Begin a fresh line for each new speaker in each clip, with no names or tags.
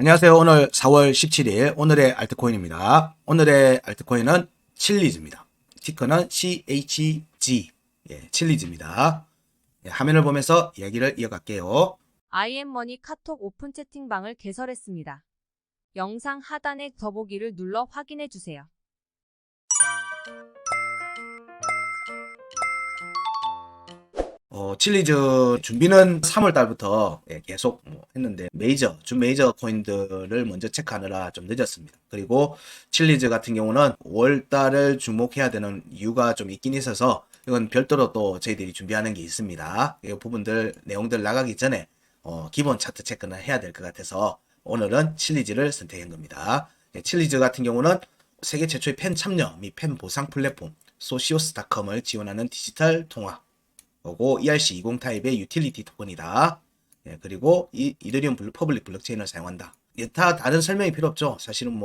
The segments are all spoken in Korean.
안녕하세요. 오늘 4월 17일 오늘의 알트코인입니다. 오늘의 알트코인은 칠리즈입니다. 티커는 CHG. 칠리즈입니다. 화면을 보면서 이야기를 이어갈게요.
IM머니 카톡 오픈 채팅방을 개설했습니다. 영상 하단의 더보기를 눌러 확인해주세요.
칠리즈 준비는 3월 달부터 계속 했는데 준 메이저 코인들을 먼저 체크하느라 좀 늦었습니다. 그리고 칠리즈 같은 경우는 5월 달을 주목해야 되는 이유가 좀 있긴 있어서 이건 별도로 또 저희들이 준비하는 게 있습니다. 이 부분들 내용들 나가기 전에 기본 차트 체크는 해야 될 것 같아서 오늘은 칠리즈를 선택한 겁니다. 칠리즈 같은 경우는 세계 최초의 팬 참여 및 팬 보상 플랫폼 소시오스닷컴을 지원하는 디지털 통화 그리고 ERC20 타입의 유틸리티 토큰이다. 그리고 이더리움 퍼블릭 블록체인을 사용한다. 다 다른 설명이 필요 없죠. 사실은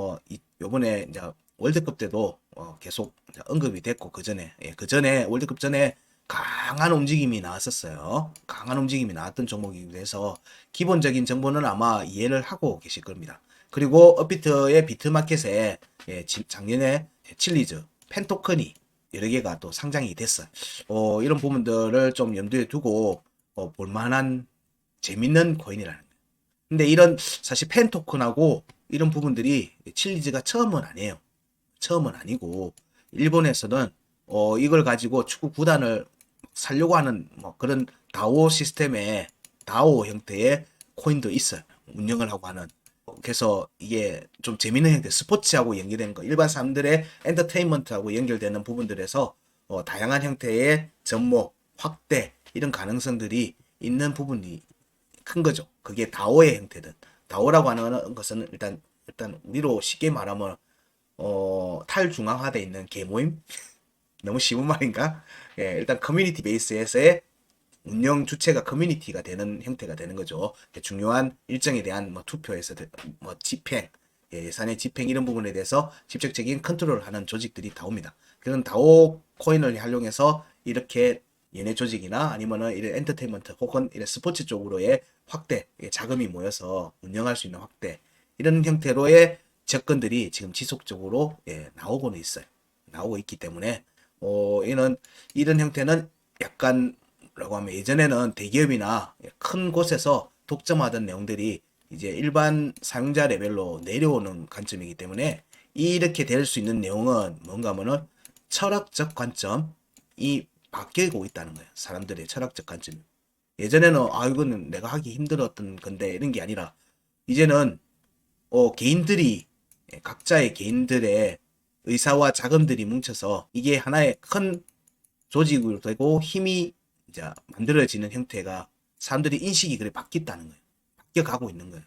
요번에 이제 월드컵 때도 계속 언급이 됐고 그 전에 월드컵 전에 강한 움직임이 나왔었어요. 강한 움직임이 나왔던 종목이기도 해서 기본적인 정보는 아마 이해를 하고 계실 겁니다. 그리고 업비트의 비트마켓에 작년에 칠리즈 펜토큰이 여러 개가 또 상장이 됐어요. 이런 부분들을 좀 염두에 두고 볼만한 재밌는 코인이라는 거예요. 근데 이런 사실 팬 토큰하고 이런 부분들이 칠리즈가 처음은 아니에요. 처음은 아니고 일본에서는 이걸 가지고 축구 구단을 살려고 하는 그런 다오 시스템의 다오 형태의 코인도 있어요. 운영을 하고 하는. 그래서 이게 좀 재밌는 형태, 스포츠하고 연결되는 거, 일반 사람들의 엔터테인먼트하고 연결되는 부분들에서 다양한 형태의 접목, 확대 이런 가능성들이 있는 부분이 큰 거죠. 그게 다오의 형태든 다오라고 하는 것은 일단 우리로 쉽게 말하면 탈중앙화돼 있는 개모임 너무 쉬운 말인가? 일단 커뮤니티 베이스에서의 운영 주체가 커뮤니티가 되는 형태가 되는 거죠. 중요한 일정에 대한 투표에서 집행, 예산의 집행 이런 부분에 대해서 직접적인 컨트롤을 하는 조직들이 다오입니다. 그런 다오 코인을 활용해서 이렇게 얘네 조직이나 아니면은 이런 엔터테인먼트 혹은 이런 스포츠 쪽으로의 확대, 자금이 모여서 운영할 수 있는 확대 이런 형태로의 접근들이 지금 지속적으로 나오고는 있어요. 나오고 있기 때문에 이런 형태는 약간 라고 하면 예전에는 대기업이나 큰 곳에서 독점하던 내용들이 이제 일반 사용자 레벨로 내려오는 관점이기 때문에 이렇게 될 수 있는 내용은 뭔가 하면은 철학적 관점이 바뀌고 있다는 거예요. 사람들의 철학적 관점. 예전에는 이거는 내가 하기 힘들었던 건데 이런 게 아니라 이제는 개인들이 각자의 개인들의 의사와 자금들이 뭉쳐서 이게 하나의 큰 조직으로 되고 힘이 이제 만들어지는 형태가 사람들이 인식이 그래 바뀌었다는 거예요. 바뀌어가고 있는 거예요.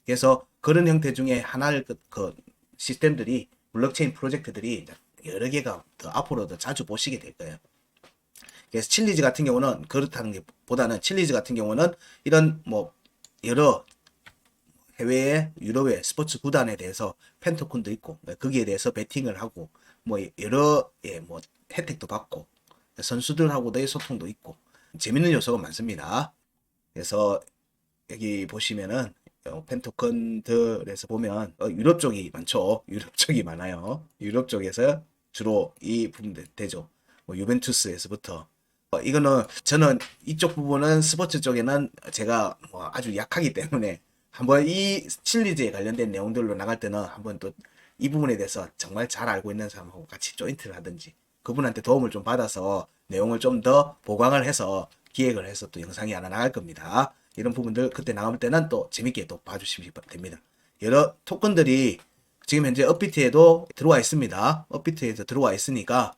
그래서 그런 형태 중에 하나를 그 시스템들이 블록체인 프로젝트들이 여러 개가 더 앞으로 더 자주 보시게 될 거예요. 그래서 칠리즈 같은 경우는 그렇다는 게 보다는 칠리즈 같은 경우는 이런 여러 해외의 유럽의 스포츠 구단에 대해서 팬토큰도 있고 거기에 대해서 베팅을 하고 여러 혜택도 받고 선수들하고의 소통도 있고 재밌는 요소가 많습니다. 그래서 여기 보시면은 펜토큰들에서 보면 유럽 쪽이 많죠. 유럽 쪽이 많아요. 유럽 쪽에서 주로 이 부분 되죠. 유벤투스에서부터 이거는 저는 이쪽 부분은 스포츠 쪽에는 제가 아주 약하기 때문에 한번 이 칠리즈에 관련된 내용들로 나갈 때는 한번 또 이 부분에 대해서 정말 잘 알고 있는 사람하고 같이 조인트를 하든지 그분한테 도움을 좀 받아서 내용을 좀 더 보강을 해서 기획을 해서 또 영상이 하나 나갈 겁니다. 이런 부분들 그때 나올 때는 또 재밌게 또 봐주시면 됩니다. 여러 토큰들이 지금 현재 업비트에도 들어와 있습니다. 업비트에도 들어와 있으니까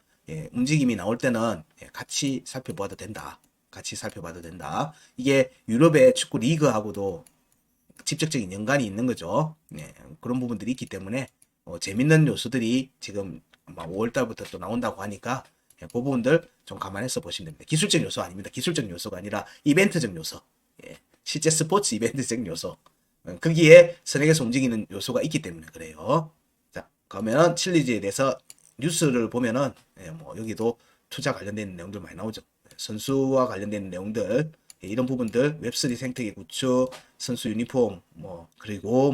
움직임이 나올 때는 같이 살펴봐도 된다. 같이 살펴봐도 된다. 이게 유럽의 축구 리그하고도 직접적인 연관이 있는 거죠. 그런 부분들이 있기 때문에 재밌는 요소들이 지금 아마 5월달부터 또 나온다고 하니까 그 부분들 좀 감안해서 보시면 됩니다. 기술적 요소 아닙니다. 기술적 요소가 아니라 이벤트적 요소. 실제 스포츠 이벤트적 요소. 거기에 선행해서 움직이는 요소가 있기 때문에 그래요. 자, 그러면 칠리즈에 대해서 뉴스를 보면은 여기도 투자 관련된 내용들 많이 나오죠. 선수와 관련된 내용들 이런 부분들 웹3 생태계 구축, 선수 유니폼 그리고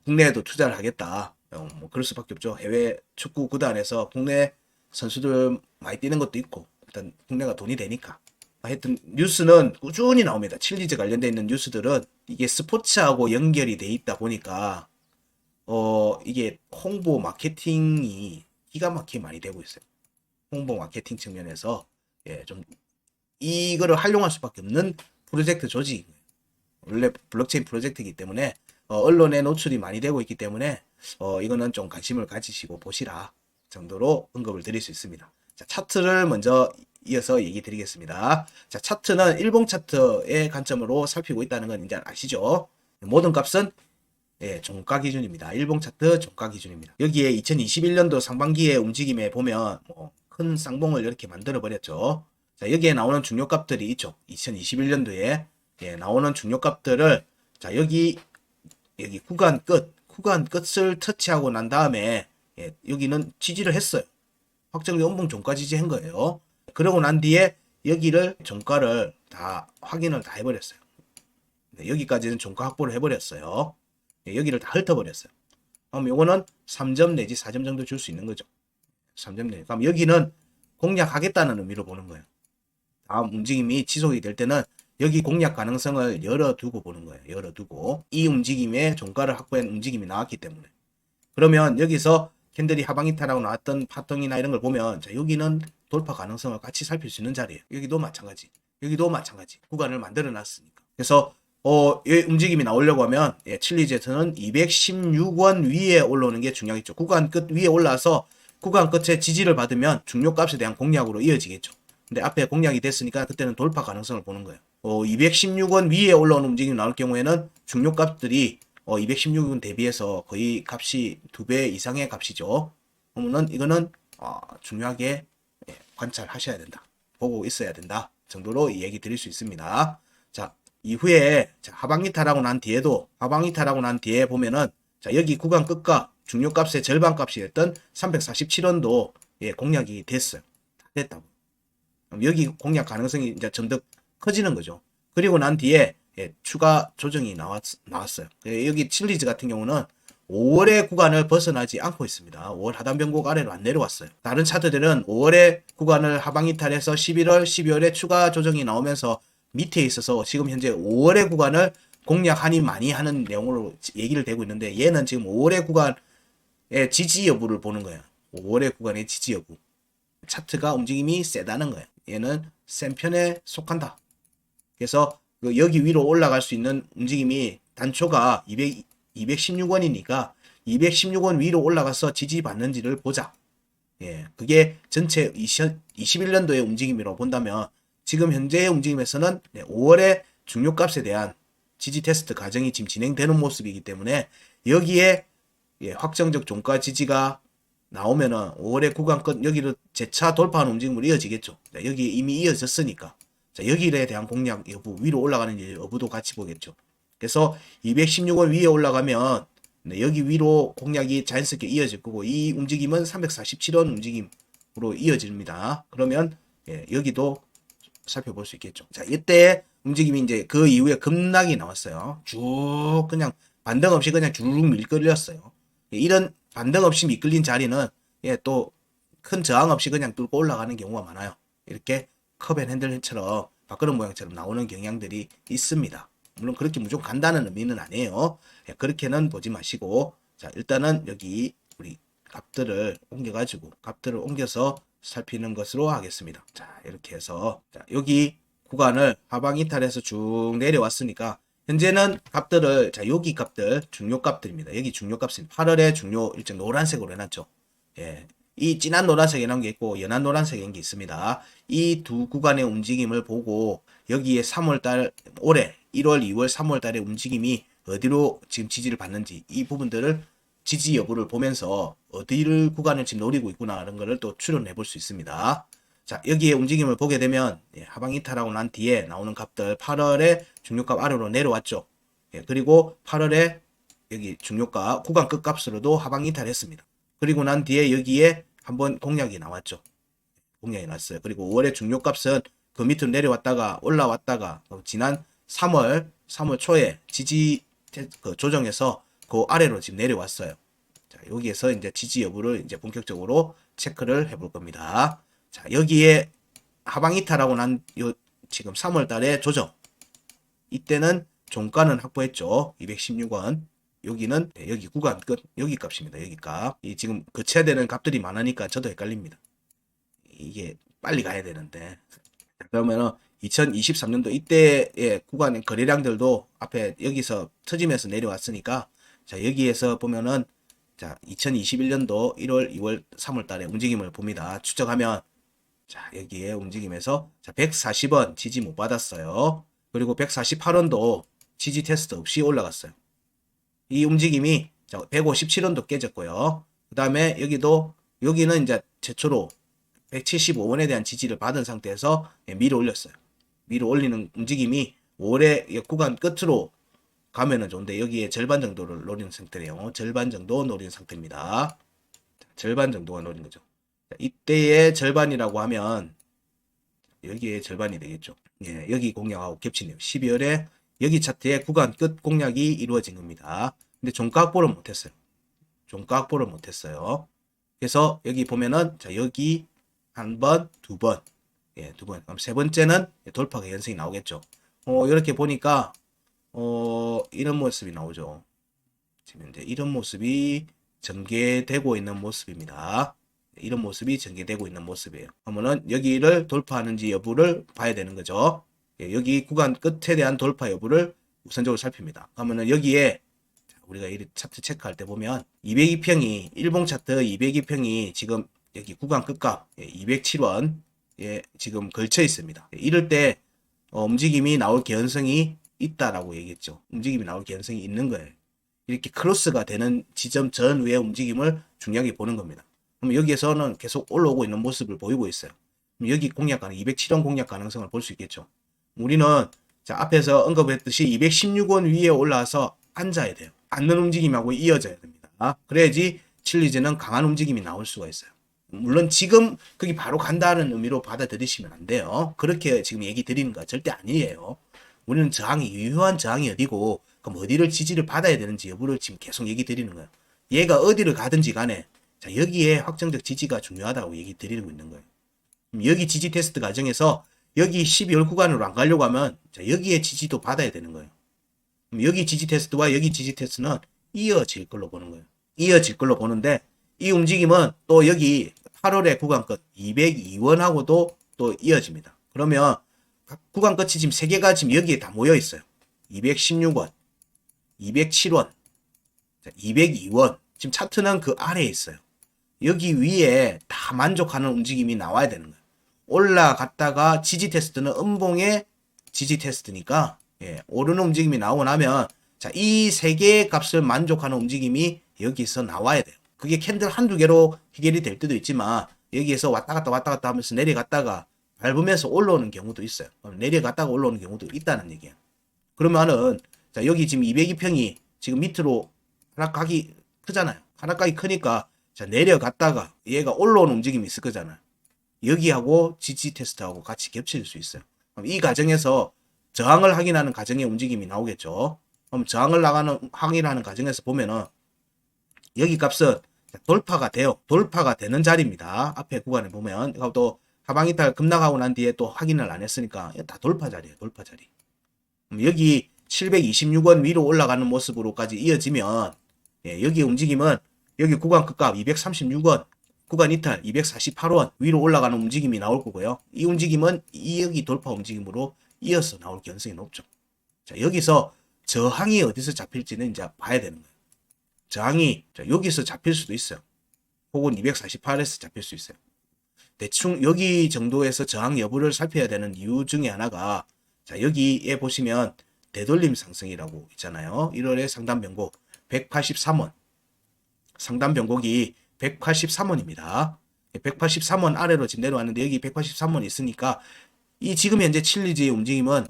국내에도 투자를 하겠다. 뭐 그럴 수밖에 없죠. 해외 축구 구단에서 국내 선수들 많이 뛰는 것도 있고 일단 국내가 돈이 되니까. 하여튼 뉴스는 꾸준히 나옵니다. 칠리즈 관련돼 있는 뉴스들은 이게 스포츠하고 연결이 돼 있다 보니까 이게 홍보 마케팅이 기가 막히게 많이 되고 있어요. 홍보 마케팅 측면에서 좀 이거를 활용할 수밖에 없는 프로젝트 조직이에요. 원래 블록체인 프로젝트이기 때문에 언론에 노출이 많이 되고 있기 때문에 이거는 좀 관심을 가지시고 보시라 정도로 언급을 드릴 수 있습니다. 자, 차트를 먼저 이어서 얘기 드리겠습니다. 자, 차트는 일봉 차트의 관점으로 살피고 있다는 건 이제 아시죠? 모든 값은 종가 기준입니다. 일봉 차트 종가 기준입니다. 여기에 2021년도 상반기의 움직임에 보면 큰 쌍봉을 이렇게 만들어 버렸죠. 자, 여기에 나오는 중요값들이 있죠. 2021년도에 나오는 중요값들을 자, 여기 구간 끝을 터치하고 난 다음에 여기는 지지를 했어요. 확정된 원봉 종가 지지한 거예요. 그러고 난 뒤에 여기를 종가를 다 확인을 다 해버렸어요. 여기까지는 종가 확보를 해버렸어요. 여기를 다 훑어버렸어요. 그럼 요거는 3점 내지 4점 정도 줄 수 있는 거죠. 3점 내지. 그럼 여기는 공략하겠다는 의미로 보는 거예요. 다음 움직임이 지속이 될 때는 여기 공략 가능성을 열어두고 보는 거예요. 열어두고 이 움직임에 종가를 확보한 움직임이 나왔기 때문에. 그러면 여기서 캔들이 하방 이탈하고 나왔던 파동이나 이런 걸 보면 자, 여기는 돌파 가능성을 같이 살필 수 있는 자리예요. 여기도 마찬가지. 여기도 마찬가지. 구간을 만들어 놨으니까. 그래서 이 움직임이 나오려고 하면 칠리제트는 216원 위에 올라오는 게 중요하겠죠. 구간 끝 위에 올라와서 구간 끝에 지지를 받으면 중요값에 대한 공략으로 이어지겠죠. 근데 앞에 공략이 됐으니까 그때는 돌파 가능성을 보는 거예요. 216원 위에 올라오는 움직임이 나올 경우에는 중요값들이 216원 대비해서 거의 값이 2배 이상의 값이죠. 그러면 이거는 중요하게 관찰하셔야 된다. 보고 있어야 된다. 정도로 얘기 드릴 수 있습니다. 자, 이후에 하방 이탈하고 난 뒤에 보면은 자, 여기 구간 끝과 중요값의 절반 값이었던 347원도 공략이 됐어요. 다 됐다고. 그럼 여기 공략 가능성이 이제 좀 더 커지는 거죠. 그리고 난 뒤에 추가 조정이 나왔어요. 여기 칠리즈 같은 경우는 5월의 구간을 벗어나지 않고 있습니다. 5월 하단 변곡 아래로 안 내려왔어요. 다른 차트들은 5월의 구간을 하방 이탈해서 11월, 12월에 추가 조정이 나오면서 밑에 있어서 지금 현재 5월의 구간을 공략하니 많이 하는 내용으로 얘기를 되고 있는데 얘는 지금 5월의 구간의 지지 여부를 보는 거예요. 5월의 구간의 지지 여부. 차트가 움직임이 세다는 거예요. 얘는 센 편에 속한다. 그래서 여기 위로 올라갈 수 있는 움직임이 단초가 216원이니까 216원 위로 올라가서 지지받는지를 보자. 그게 전체 21년도의 움직임으로 본다면 지금 현재의 움직임에서는 5월의 중요값에 대한 지지 테스트 과정이 지금 진행되는 모습이기 때문에 여기에 확정적 종가 지지가 나오면은 5월의 구간 끝 여기를 재차 돌파하는 움직임으로 이어지겠죠. 자, 여기 이미 이어졌으니까 자, 여기에 대한 공략 여부 위로 올라가는 여부도 같이 보겠죠. 그래서 216원 위에 올라가면 여기 위로 공략이 자연스럽게 이어질 거고 이 움직임은 347원 움직임으로 이어집니다. 그러면 여기도 살펴볼 수 있겠죠. 자, 이때 움직임이 이제 그 이후에 급락이 나왔어요. 쭉 그냥 반등 없이 그냥 주르륵 밀끌렸어요. 이런 반등 없이 미끌린 자리는 또 큰 저항 없이 그냥 뚫고 올라가는 경우가 많아요. 이렇게 컵앤핸들처럼 밥그릇 모양처럼 나오는 경향들이 있습니다. 물론 그렇게 무조건 간다는 의미는 아니에요. 그렇게는 보지 마시고 자, 일단은 여기 우리 값들을 옮겨서 살피는 것으로 하겠습니다. 자, 이렇게 해서 자, 여기 구간을 하방 이탈해서 쭉 내려왔으니까 현재는 값들을 자, 여기 값들 중요 값들입니다. 여기 중요 값은 8월에 중요 일정 노란색으로 해놨죠. 이 진한 노란색에 나온 게 있고 연한 노란색에 있는 게 있습니다. 이 두 구간의 움직임을 보고 여기에 3월달 올해 1월, 2월, 3월달의 움직임이 어디로 지금 지지를 받는지 이 부분들을 지지 여부를 보면서 어디를 구간을 지금 노리고 있구나라는 것을 또 추론해 볼 수 있습니다. 자, 여기에 움직임을 보게 되면 하방 이탈하고 난 뒤에 나오는 값들 8월에 중요값 아래로 내려왔죠. 그리고 8월에 여기 중요값 구간 끝값으로도 하방 이탈했습니다. 그리고 난 뒤에 여기에 한번 공략이 나왔죠. 공략이 났어요. 그리고 5월의 중요값은 그 밑으로 내려왔다가 올라왔다가 지난 3월 초에 지지 그 조정해서 그 아래로 지금 내려왔어요. 자, 여기에서 이제 지지 여부를 이제 본격적으로 체크를 해볼 겁니다. 자, 여기에 하방 이탈하고 난 요 지금 3월 달에 조정. 이때는 종가는 확보했죠. 216원. 여기는 여기 구간 끝 여기 값입니다. 여기 값. 이 지금 거쳐야 되는 값들이 많으니까 저도 헷갈립니다. 이게 빨리 가야 되는데. 자, 그러면은 2023년도 이때의 구간의 거래량들도 앞에 여기서 터지면서 내려왔으니까 자, 여기에서 보면은 자, 2021년도 1월, 2월, 3월 달에 움직임을 봅니다. 추적하면 자, 여기에 움직임에서 자, 140원 지지 못 받았어요. 그리고 148원도 지지 테스트 없이 올라갔어요. 이 움직임이 157원도 깨졌고요. 그 다음에 여기는 이제 최초로 175원에 대한 지지를 받은 상태에서 밀어 올렸어요. 밀어 올리는 움직임이 5월의 구간 끝으로 가면은 좋은데 여기에 절반 정도를 노리는 상태네요. 절반 정도 노리는 상태입니다. 절반 정도가 노린 거죠. 이때의 절반이라고 하면 여기에 절반이 되겠죠. 예, 여기 공략하고 겹치네요. 12월에 여기 차트에 구간 끝 공략이 이루어진 겁니다. 근데 종가 확보를 못했어요. 종가 확보를 못했어요. 그래서 여기 보면은 자, 여기 한 번, 두 번, 예, 두 번. 그럼 세 번째는 돌파가 연승이 나오겠죠. 이렇게 보니까 이런 모습이 나오죠. 지금 이제 이런 모습이 전개되고 있는 모습입니다. 이런 모습이 전개되고 있는 모습이에요. 그러면은 여기를 돌파하는지 여부를 봐야 되는 거죠. 예, 여기 구간 끝에 대한 돌파 여부를 우선적으로 살핍니다. 그러면은 여기에 우리가 이 차트 체크할 때 보면 202평이 일봉 차트 202평이 지금 여기 구간 끝값 207원 예, 지금 걸쳐 있습니다. 이럴 때 움직임이 나올 개연성이 있다라고 얘기했죠. 움직임이 나올 개연성이 있는 거예요. 이렇게 크로스가 되는 지점 전후의 움직임을 중요하게 보는 겁니다. 그럼 여기에서는 계속 올라오고 있는 모습을 보이고 있어요. 그럼 여기 공략 가능, 207원 공략 가능성을 볼 수 있겠죠. 우리는 자, 앞에서 언급했듯이 216원 위에 올라와서 앉아야 돼요. 앉는 움직임하고 이어져야 됩니다. 그래야지 칠리즈는 강한 움직임이 나올 수가 있어요. 물론 지금 거기 바로 간다는 의미로 받아들이시면 안 돼요. 그렇게 지금 얘기 드리는 거 절대 아니에요. 우리는 저항이 유효한 저항이 어디고 그럼 어디를 지지를 받아야 되는지 여부를 지금 계속 얘기 드리는 거예요. 얘가 어디를 가든지 간에 자, 여기에 확정적 지지가 중요하다고 얘기 드리고 있는 거예요. 그럼 여기 지지 테스트 과정에서 여기 12월 구간으로 안 가려고 하면 자, 여기에 지지도 받아야 되는 거예요. 그럼 여기 지지 테스트와 여기 지지 테스트는 이어질 걸로 보는 거예요. 이어질 걸로 보는데 이 움직임은 또 여기 8월의 구간 끝 202원하고도 또 이어집니다. 그러면 구간 끝이 지금 3개가 지금 여기에 다 모여 있어요. 216원, 207원, 202원. 지금 차트는 그 아래에 있어요. 여기 위에 다 만족하는 움직임이 나와야 되는 거예요. 올라갔다가 지지 테스트는 음봉의 지지 테스트니까 예, 오르는 움직임이 나오고 나면 자, 이 3개의 값을 만족하는 움직임이 여기서 나와야 돼요. 그게 캔들 한두 개로 해결이 될 때도 있지만 여기에서 왔다 갔다 하면서 내려갔다가 밟으면서 올라오는 경우도 있어요. 내려갔다가 올라오는 경우도 있다는 얘기예요. 그러면은 자, 여기 지금 202평이 지금 밑으로 하락하기 크잖아요. 하락하기 크니까 자, 내려갔다가 얘가 올라오는 움직임이 있을 거잖아요. 여기하고 지지 테스트하고 같이 겹칠 수 있어요. 그럼 이 과정에서 저항을 확인하는 과정의 움직임이 나오겠죠. 그럼 저항을 확인하는 과정에서 보면은 여기 값은 돌파가 돼요. 돌파가 되는 자리입니다. 앞에 구간에 보면 또 하방이탈 급락하고 난 뒤에 또 확인을 안 했으니까 다 돌파 자리예요. 돌파 자리. 여기 726원 위로 올라가는 모습으로까지 이어지면 예, 여기 움직임은 여기 구간 끝값 236원 구간 이탈 248원 위로 올라가는 움직임이 나올 거고요. 이 움직임은 여기 돌파 움직임으로 이어서 나올 가능성이 높죠. 자, 여기서 저항이 어디서 잡힐지는 이제 봐야 되는 거예요. 저항이 여기서 잡힐 수도 있어요. 혹은 248에서 잡힐 수 있어요. 대충 여기 정도에서 저항 여부를 살펴야 되는 이유 중에 하나가 자, 여기에 보시면 되돌림 상승이라고 있잖아요. 1월에 상단 변곡 183원. 상단 변곡이 183원입니다. 183원 아래로 지금 내려왔는데 여기 183원 있으니까 이 지금 현재 칠리즈의 움직임은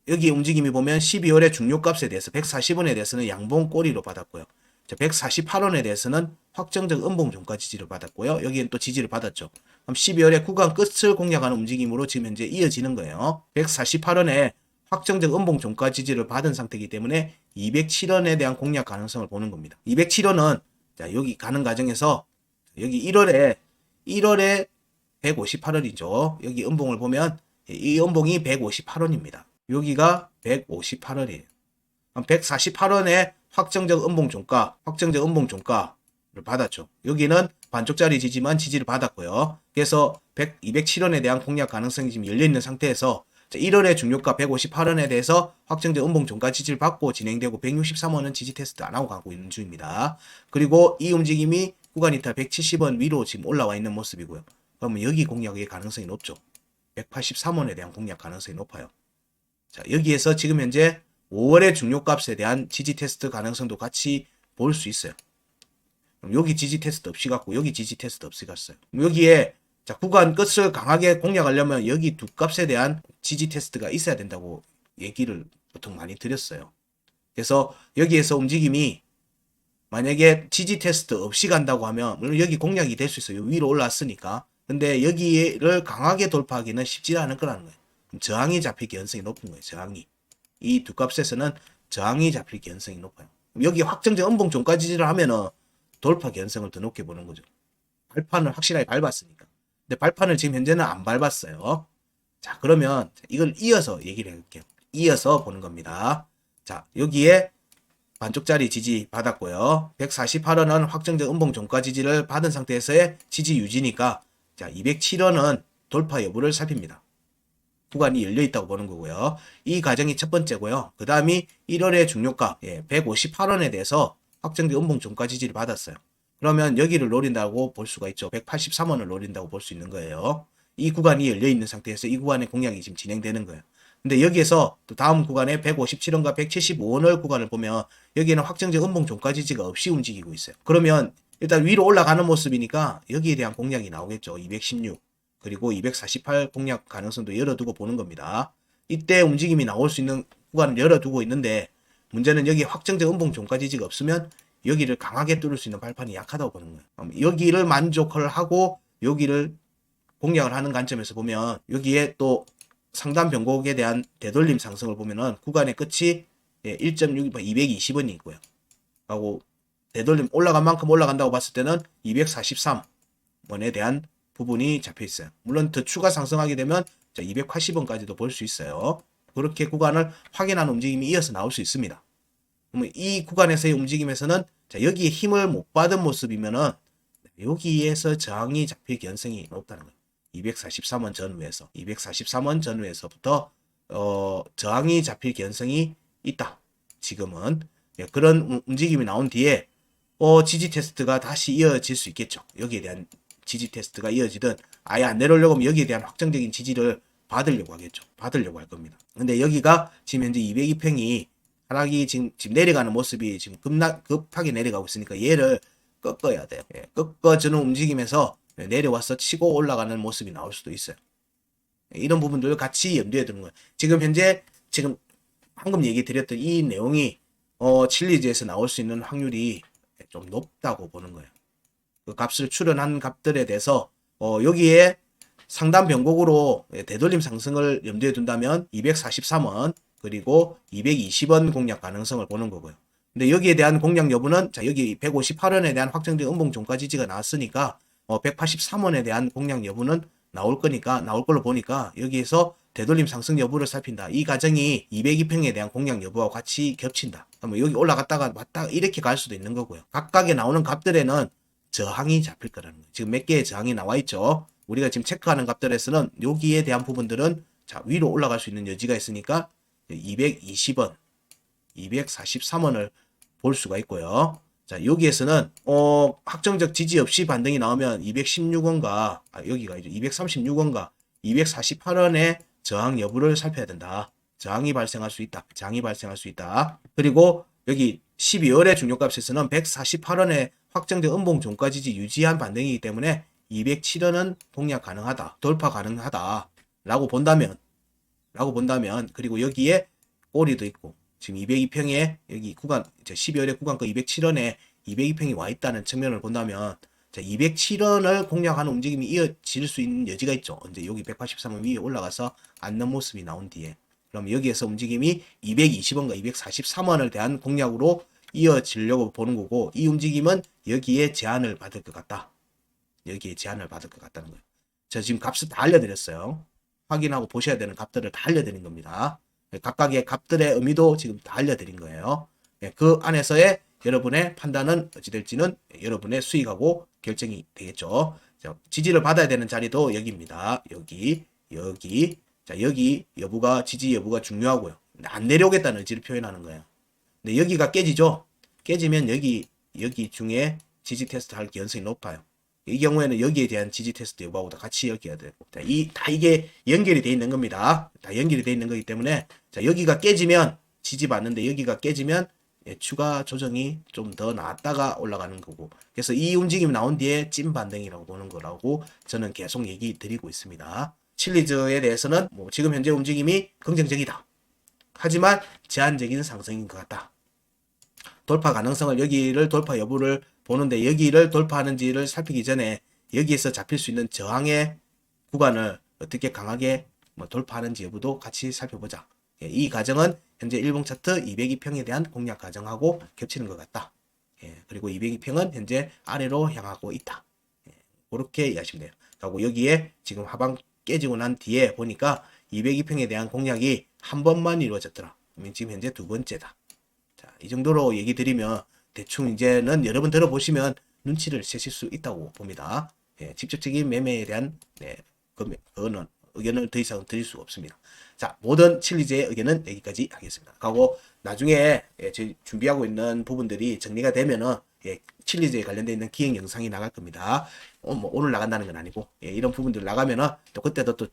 여기 움직임이 보면 12월의 중요값에 대해서 140원에 대해서는 양봉 꼬리로 받았고요. 148원에 대해서는 확정적 음봉 종가 지지를 받았고요. 여기엔 또 지지를 받았죠. 그럼 12월에 구간 끝을 공략하는 움직임으로 지금 현재 이어지는 거예요. 148원에 확정적 음봉 종가 지지를 받은 상태이기 때문에 207원에 대한 공략 가능성을 보는 겁니다. 207원은 자, 여기 가는 과정에서 여기 1월에 158원이죠. 여기 음봉을 보면 이 음봉이 158원입니다. 여기가 158원이에요. 148원에 확정적 음봉 종가를 받았죠. 여기는 반쪽짜리 지지만 지지를 받았고요. 그래서 207원에 대한 공략 가능성이 지금 열려있는 상태에서 1월에 중요가 158원에 대해서 확정적 음봉 종가 지지를 받고 진행되고 163원은 지지 테스트 안 하고 가고 있는 중입니다. 그리고 이 움직임이 구간 이탈 170원 위로 지금 올라와 있는 모습이고요. 그러면 여기 공략의 가능성이 높죠. 183원에 대한 공략 가능성이 높아요. 자, 여기에서 지금 현재 5월의 중요값에 대한 지지 테스트 가능성도 같이 볼 수 있어요. 그럼 여기 지지 테스트 없이 갔고 여기 지지 테스트 없이 갔어요. 여기에 자, 구간 끝을 강하게 공략하려면 여기 두 값에 대한 지지 테스트가 있어야 된다고 얘기를 보통 많이 드렸어요. 그래서 여기에서 움직임이 만약에 지지 테스트 없이 간다고 하면 물론 여기 공략이 될 수 있어요. 위로 올라왔으니까. 근데 여기를 강하게 돌파하기는 쉽지 않을 거라는 거예요. 저항이 잡힐 가능성이 높은 거예요. 저항이. 이 두 값에서는 저항이 잡힐 가능성이 높아요. 여기 확정적 음봉 종가 지지를 하면은 돌파 가능성을 더 높게 보는 거죠. 발판을 확실하게 밟았으니까. 근데 발판을 지금 현재는 안 밟았어요. 자, 그러면 이걸 이어서 얘기를 해볼게요. 이어서 보는 겁니다. 자, 여기에 반쪽짜리 지지 받았고요. 148원은 확정적 음봉 종가 지지를 받은 상태에서의 지지 유지니까 자, 207원은 돌파 여부를 살핍니다. 구간이 열려 있다고 보는 거고요. 이 과정이 첫 번째고요. 그 다음이 1월의 중요가 158원에 대해서 확정적 음봉 종가 지지를 받았어요. 그러면 여기를 노린다고 볼 수가 있죠. 183원을 노린다고 볼 수 있는 거예요. 이 구간이 열려 있는 상태에서 이 구간의 공략이 지금 진행되는 거예요. 근데 여기에서 또 다음 구간에 157원과 175원을 구간을 보면 여기에는 확정적 음봉 종가 지지가 없이 움직이고 있어요. 그러면 일단 위로 올라가는 모습이니까 여기에 대한 공략이 나오겠죠. 216 그리고 248 공략 가능성도 열어두고 보는 겁니다. 이때 움직임이 나올 수 있는 구간을 열어두고 있는데 문제는 여기 확정적 음봉 종가 지지가 없으면 여기를 강하게 뚫을 수 있는 발판이 약하다고 보는 거예요. 여기를 만족을 하고 여기를 공략을 하는 관점에서 보면 여기에 또 상단 변곡에 대한 되돌림 상승을 보면은 구간의 끝이 1.6, 220원이 있고요. 하고 되돌림 올라간 만큼 올라간다고 봤을 때는 243원에 대한 부분이 잡혀 있어요. 물론 더 추가 상승하게 되면 280원까지도 볼 수 있어요. 그렇게 구간을 확인하는 움직임이 이어서 나올 수 있습니다. 그러면 이 구간에서의 움직임에서는 여기에 힘을 못 받은 모습이면은 여기에서 저항이 잡힐 가능성이 높다는 거예요. 243원 전후에서 243원 전후에서부터 저항이 잡힐 가능성이 있다. 지금은 그런 움직임이 나온 뒤에 지지 테스트가 다시 이어질 수 있겠죠. 여기에 대한 지지 테스트가 이어지든 아예 안 내려오려고 하면 여기에 대한 확정적인 지지를 받으려고 하겠죠. 받으려고 할 겁니다. 근데 여기가 지금 현재 202평이 하락이 지금 내려가는 모습이 지금 급하게 내려가고 있으니까 얘를 꺾어야 돼요. 꺾어주는 움직임에서 내려와서 치고 올라가는 모습이 나올 수도 있어요. 이런 부분들을 같이 염두에 두는 거예요. 지금 현재 방금 얘기 드렸던 이 내용이 칠리즈에서 나올 수 있는 확률이 좀 높다고 보는 거예요. 그 값을 출현한 값들에 대해서 여기에 상단 변곡으로 되돌림 상승을 염두에 둔다면 243원 그리고 220원 공략 가능성을 보는 거고요. 근데 여기에 대한 공략 여부는 자 여기 158원에 대한 확정적 음봉 종가 지지가 나왔으니까 183원에 대한 공략 여부는 나올 걸로 보니까 여기에서 되돌림 상승 여부를 살핀다. 이 과정이 202평에 대한 공략 여부와 같이 겹친다. 그러면 여기 올라갔다가 왔다가 이렇게 갈 수도 있는 거고요. 각각에 나오는 값들에는 저항이 잡힐 거라는 거예요. 지금 몇 개의 저항이 나와 있죠. 우리가 지금 체크하는 값들에서는 여기에 대한 부분들은 자 위로 올라갈 수 있는 여지가 있으니까 220원, 243원을 볼 수가 있고요. 자 여기에서는 확정적 지지 없이 반등이 나오면 216원과 여기가 이제 236원과 248원의 저항 여부를 살펴야 된다. 저항이 발생할 수 있다. 저항이 발생할 수 있다. 그리고 여기 12월의 중요값에서는 148원의 확정적 음봉 종가 지지 유지한 반등이기 때문에 207원은 공략 가능하다. 돌파 가능하다. 라고 본다면 그리고 여기에 꼬리도 있고 지금 202평에 여기 구간 12월의 구간가 207원에 202평이 와 있다는 측면을 본다면, 자, 207원을 공략하는 움직임이 이어질 수 있는 여지가 있죠. 언제 여기 183원 위에 올라가서 앉는 모습이 나온 뒤에. 그럼 여기에서 움직임이 220원과 243원을 대한 공략으로 이어지려고 보는 거고, 이 움직임은 여기에 제한을 받을 것 같다. 여기에 제한을 받을 것 같다는 거예요. 저 지금 값을 다 알려드렸어요. 확인하고 보셔야 되는 값들을 다 알려드린 겁니다. 각각의 값들의 의미도 지금 다 알려드린 거예요. 그 안에서의 여러분의 판단은 어찌 될지는 여러분의 수익하고 결정이 되겠죠. 자, 지지를 받아야 되는 자리도 여기입니다. 여기. 자, 여기 여부가, 지지 여부가 중요하고요. 안 내려오겠다는 의지를 표현하는 거예요. 근데 여기가 깨지죠. 깨지면 여기 중에 지지 테스트 할 가능성이 높아요. 이 경우에는 여기에 대한 지지 테스트 여부하고 다 같이 엮여야 되고, 자, 다 이게 연결이 돼 있는 겁니다. 다 연결이 돼 있는 거기 때문에, 자, 여기가 깨지면 지지 받는데, 여기가 깨지면 추가 조정이 좀 더 나았다가 올라가는 거고, 그래서 이 움직임이 나온 뒤에 찐 반등이라고 보는 거라고 저는 계속 얘기 드리고 있습니다. 칠리즈에 대해서는 뭐 지금 현재 움직임이 긍정적이다. 하지만 제한적인 상승인 것 같다. 돌파 가능성을, 여기를 돌파 여부를 보는데, 여기를 돌파하는지를 살피기 전에 여기에서 잡힐 수 있는 저항의 구간을 어떻게 강하게 돌파하는지 여부도 같이 살펴보자. 이 과정은 현재 일봉 차트 202평에 대한 공략 과정하고 겹치는 것 같다. 그리고 202평은 현재 아래로 향하고 있다. 그렇게 이해하시면 돼요. 그리고 여기에 지금 하방 깨지고 난 뒤에 보니까 202평에 대한 공략이 한 번만 이루어졌더라. 그러면 지금 현재 두 번째다. 자, 이 정도로 얘기 드리면 대충 이제는 여러분 들어보시면 눈치를 채실 수 있다고 봅니다. 직접적인 매매에 대한 의견을 더 이상 드릴 수 없습니다. 자, 모든 칠리즈의 의견은 여기까지 하겠습니다. 하고 나중에 제 준비하고 있는 부분들이 정리가 되면은 칠리즈에 관련되어 있는 기획 영상이 나갈 겁니다. 뭐 오늘 나간다는 건 아니고, 이런 부분들 나가면은 또 그때도 또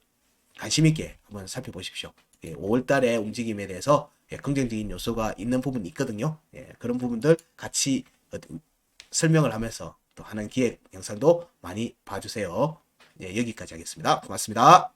관심 있게 한번 살펴보십시오. 5월달의 움직임에 대해서 긍정적인 요소가 있는 부분이 있거든요. 그런 부분들 같이 설명을 하면서 또 하는 기획 영상도 많이 봐주세요. 여기까지 하겠습니다. 고맙습니다.